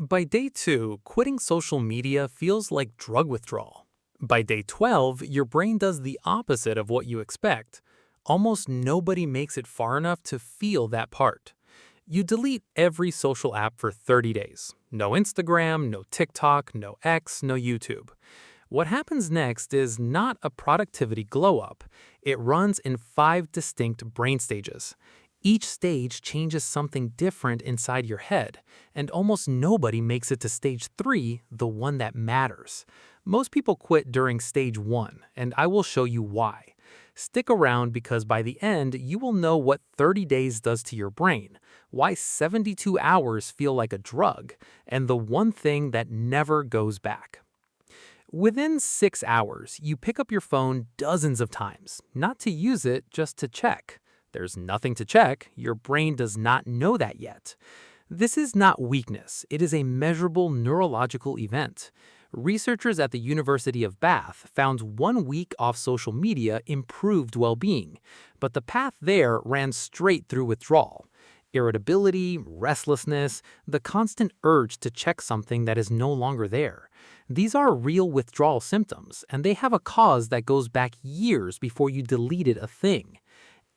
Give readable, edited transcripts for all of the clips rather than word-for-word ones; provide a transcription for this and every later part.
By day 2, quitting social media feels like drug withdrawal. By day 12, your brain does the opposite of what you expect. Almost nobody makes it far enough to feel that part. You delete every social app for 30 days. No Instagram, no TikTok, no X, no YouTube. What happens next is not a productivity glow-up. It runs in 5 distinct brain stages. Each stage changes something different inside your head, and almost nobody makes it to stage 3, the one that matters. Most people quit during stage 1, and I will show you why. Stick around because by the end, you will know what 30 days does to your brain, why 72 hours feel like a drug, and the one thing that never goes back. Within 6 hours, you pick up your phone dozens of times, not to use it, just to check. There's nothing to check, your brain does not know that yet. This is not weakness, it is a measurable neurological event. Researchers at the University of Bath found 1 week off social media improved well-being, but the path there ran straight through withdrawal. Irritability, restlessness, the constant urge to check something that is no longer there. These are real withdrawal symptoms, and they have a cause that goes back years before you deleted a thing.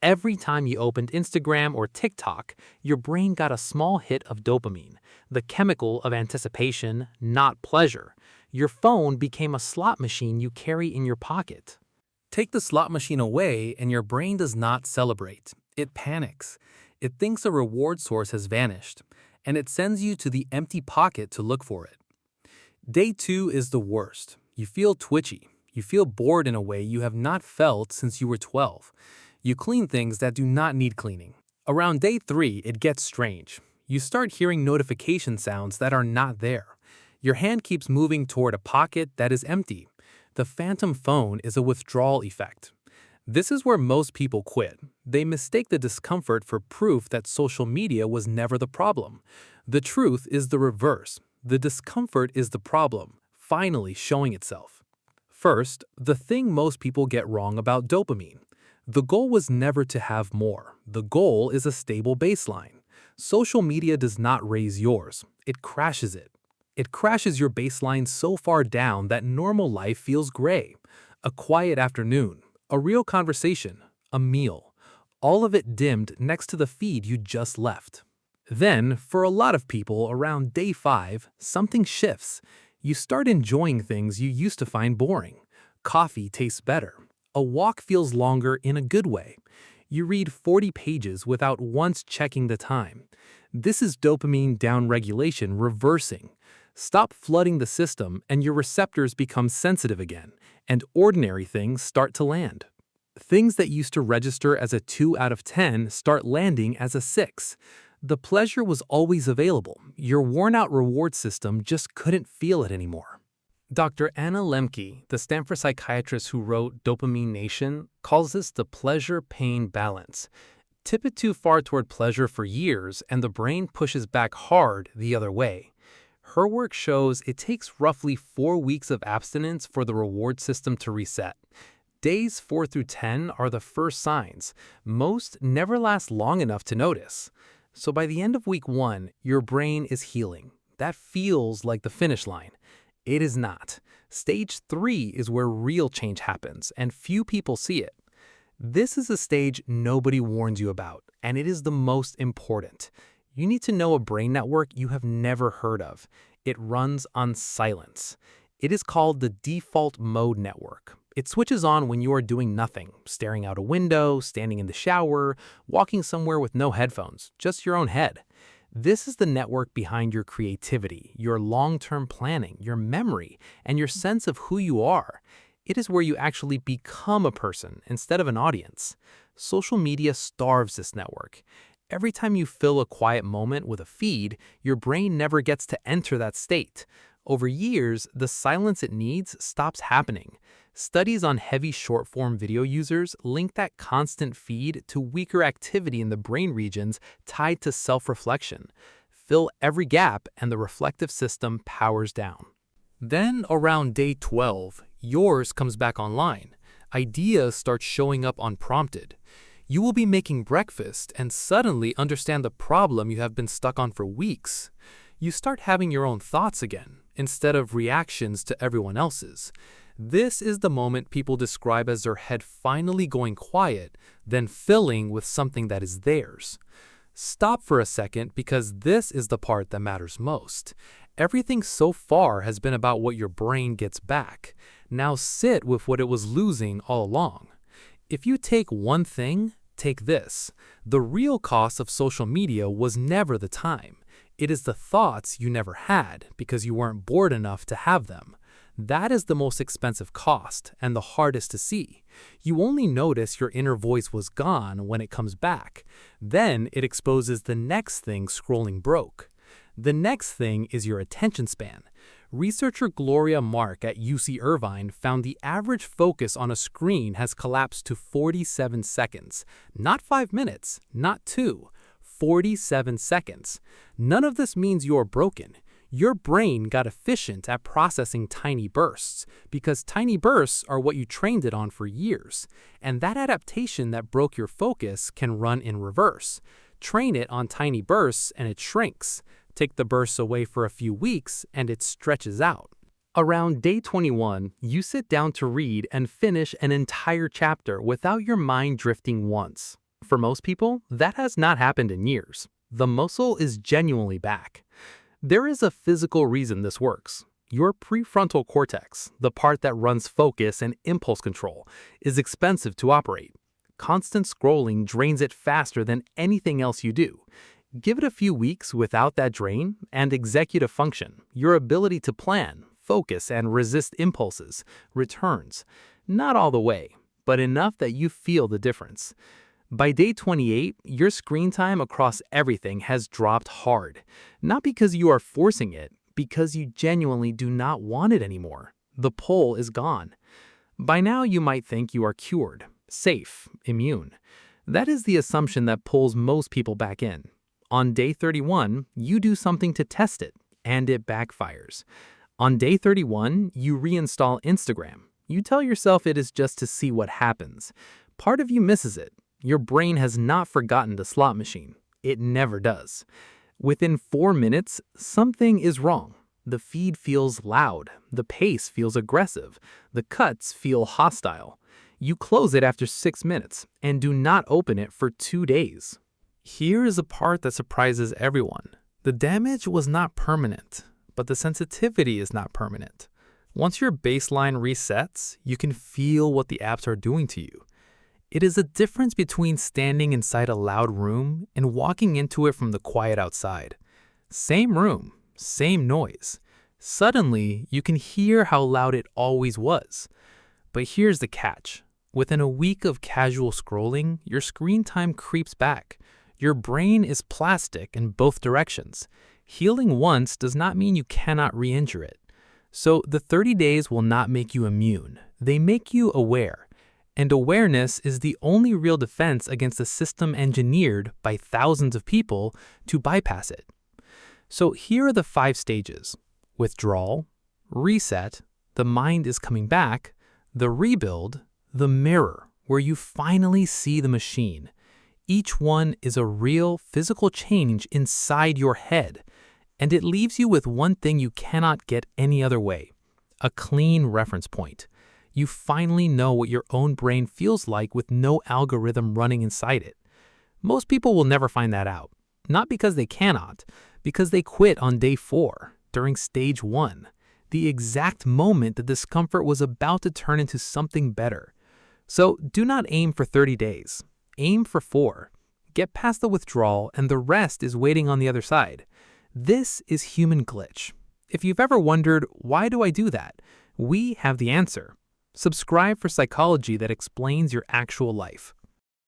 Every time you opened Instagram or TikTok, your brain got a small hit of dopamine, the chemical of anticipation, not pleasure. Your phone became a slot machine you carry in your pocket. Take the slot machine away and your brain does not celebrate. It panics. It thinks a reward source has vanished, and it sends you to the empty pocket to look for it. Day 2 is the worst. You feel twitchy. You feel bored in a way you have not felt since you were 12. You clean things that do not need cleaning. Around day 3, it gets strange. You start hearing notification sounds that are not there. Your hand keeps moving toward a pocket that is empty. The phantom phone is a withdrawal effect. This is where most people quit. They mistake the discomfort for proof that social media was never the problem. The truth is the reverse. The discomfort is the problem, finally showing itself. First, the thing most people get wrong about dopamine. The goal was never to have more. The goal is a stable baseline. Social media does not raise yours. It crashes it. It crashes your baseline so far down that normal life feels gray. A quiet afternoon, a real conversation, a meal. All of it dimmed next to the feed you just left. Then, for a lot of people, around day 5, something shifts. You start enjoying things you used to find boring. Coffee tastes better. A walk feels longer in a good way. You read 40 pages without once checking the time. This is dopamine downregulation reversing. Stop flooding the system and your receptors become sensitive again, and ordinary things start to land. Things that used to register as a 2 out of 10 start landing as a 6. The pleasure was always available. Your worn-out reward system just couldn't feel it anymore. Dr. Anna Lembke, the Stanford psychiatrist who wrote Dopamine Nation, calls this the pleasure-pain balance. Tip it too far toward pleasure for years, and the brain pushes back hard the other way. Her work shows it takes roughly 4 weeks of abstinence for the reward system to reset. Days 4 through 10 are the first signs. Most never last long enough to notice. So by the end of week 1, your brain is healing. That feels like the finish line. It is not. Stage 3 is where real change happens, and few people see it. This is a stage nobody warns you about, and it is the most important. You need to know a brain network you have never heard of. It runs on silence. It is called the default mode network. It switches on when you are doing nothing, staring out a window, standing in the shower, walking somewhere with no headphones, just your own head. This is the network behind your creativity, your long-term planning, your memory, and your sense of who you are. It is where you actually become a person instead of an audience. Social media starves this network. Every time you fill a quiet moment with a feed, your brain never gets to enter that state. Over years, the silence it needs stops happening. Studies on heavy short-form video users link that constant feed to weaker activity in the brain regions tied to self-reflection. Fill every gap and the reflective system powers down. Then, around day 12, yours comes back online. Ideas start showing up unprompted. You will be making breakfast and suddenly understand the problem you have been stuck on for weeks. You start having your own thoughts again, instead of reactions to everyone else's. This is the moment people describe as their head finally going quiet, then filling with something that is theirs. Stop for a second because this is the part that matters most. Everything so far has been about what your brain gets back. Now sit with what it was losing all along. If you take one thing, take this. The real cost of social media was never the time. It is the thoughts you never had because you weren't bored enough to have them. That is the most expensive cost and the hardest to see. You only notice your inner voice was gone when it comes back. Then it exposes the next thing scrolling broke. The next thing is your attention span. Researcher Gloria Mark at UC Irvine found the average focus on a screen has collapsed to 47 seconds. Not 5 minutes, not 2. 47 seconds. None of this means you're broken. Your brain got efficient at processing tiny bursts because tiny bursts are what you trained it on for years. And that adaptation that broke your focus can run in reverse. Train it on tiny bursts and it shrinks. Take the bursts away for a few weeks and it stretches out. Around day 21, you sit down to read and finish an entire chapter without your mind drifting once. For most people, that has not happened in years. The muscle is genuinely back. There is a physical reason this works. Your prefrontal cortex, the part that runs focus and impulse control, is expensive to operate. Constant scrolling drains it faster than anything else you do. Give it a few weeks without that drain, and executive function, your ability to plan, focus, and resist impulses, returns. Not all the way, but enough that you feel the difference. By day 28, your screen time across everything has dropped hard. Not because you are forcing it, because you genuinely do not want it anymore. The pull is gone. By now, you might think you are cured, safe, immune. That is the assumption that pulls most people back in. On day 31, you do something to test it, and it backfires. On day 31, you reinstall Instagram. You tell yourself it is just to see what happens. Part of you misses it. Your brain has not forgotten the slot machine. It never does. Within 4 minutes, something is wrong. The feed feels loud. The pace feels aggressive. The cuts feel hostile. You close it after 6 minutes and do not open it for 2 days. Here is a part that surprises everyone. The damage was not permanent, but the sensitivity is not permanent. Once your baseline resets, you can feel what the apps are doing to you. It is a difference between standing inside a loud room and walking into it from the quiet outside. Same room, same noise. Suddenly, you can hear how loud it always was. But here's the catch. Within a week of casual scrolling, your screen time creeps back. Your brain is plastic in both directions. Healing once does not mean you cannot re-injure it. So the 30 days will not make you immune. They make you aware. And awareness is the only real defense against a system engineered by thousands of people to bypass it. So here are the 5 stages: withdrawal, reset, the mind is coming back, the rebuild, the mirror, where you finally see the machine. Each one is a real physical change inside your head, and it leaves you with one thing you cannot get any other way: a clean reference point. You finally know what your own brain feels like with no algorithm running inside it. Most people will never find that out. Not because they cannot, because they quit on day 4, during stage 1, the exact moment the discomfort was about to turn into something better. So do not aim for 30 days. Aim for 4. Get past the withdrawal and the rest is waiting on the other side. This is human glitch. If you've ever wondered, why do I do that? We have the answer. Subscribe for psychology that explains your actual life.